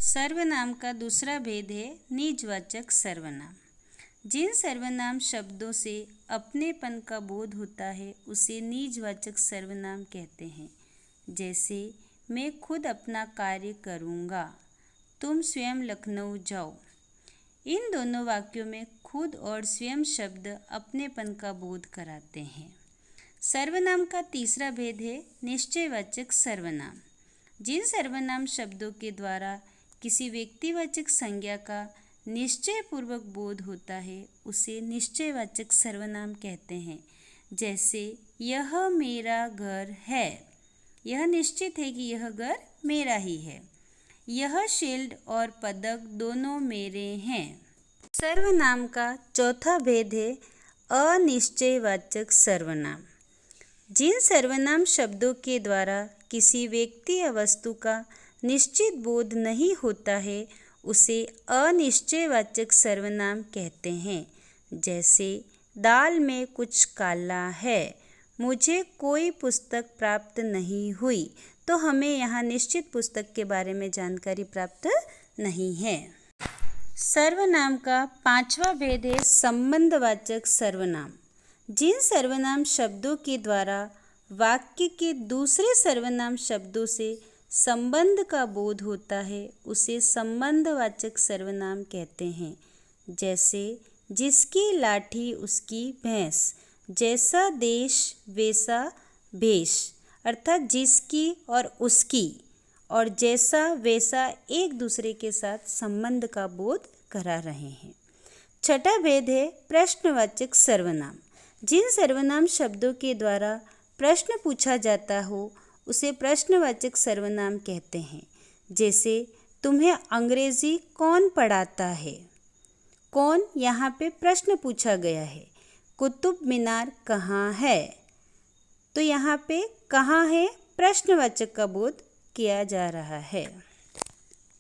सर्वनाम का दूसरा भेद है निजवाचक सर्वनाम। जिन सर्वनाम शब्दों से अपनेपन का बोध होता है उसे निजवाचक सर्वनाम कहते हैं। जैसे मैं खुद अपना कार्य करूँगा, तुम स्वयं लखनऊ जाओ। इन दोनों वाक्यों में खुद और स्वयं शब्द अपनेपन का बोध कराते हैं। सर्वनाम का तीसरा भेद है निश्चयवाचक सर्वनाम। जिन सर्वनाम शब्दों के द्वारा किसी व्यक्तिवाचक संज्ञा का निश्चयपूर्वक बोध होता है उसे निश्चयवाचक सर्वनाम कहते हैं। जैसे यह मेरा घर है, यह निश्चित है कि यह घर मेरा ही है। यह शील्ड और पदक दोनों मेरे हैं। सर्वनाम का चौथा भेद है अनिश्चयवाचक सर्वनाम। जिन सर्वनाम शब्दों के द्वारा किसी व्यक्ति या वस्तु का निश्चित बोध नहीं होता है उसे अनिश्चयवाचक सर्वनाम कहते हैं। जैसे दाल में कुछ काला है, मुझे कोई पुस्तक प्राप्त नहीं हुई। तो हमें यहाँ निश्चित पुस्तक के बारे में जानकारी प्राप्त नहीं है। सर्वनाम का पांचवा भेद है संबंधवाचक सर्वनाम। जिन सर्वनाम शब्दों के द्वारा वाक्य के दूसरे सर्वनाम शब्दों से संबंध का बोध होता है उसे संबंधवाचक सर्वनाम कहते हैं। जैसे जिसकी लाठी उसकी भैंस, जैसा देश वैसा भेष, अर्थात जिसकी और उसकी और जैसा वैसा एक दूसरे के साथ संबंध का बोध करा रहे हैं। छठा भेद है प्रश्नवाचक सर्वनाम। जिन सर्वनाम शब्दों के द्वारा प्रश्न पूछा जाता हो उसे प्रश्नवाचक सर्वनाम कहते हैं। जैसे तुम्हें अंग्रेजी कौन पढ़ाता है। कौन यहाँ पे प्रश्न पूछा गया है। कुतुब मीनार कहाँ है, तो यहाँ पे कहाँ है प्रश्नवाचक का बोध किया जा रहा है।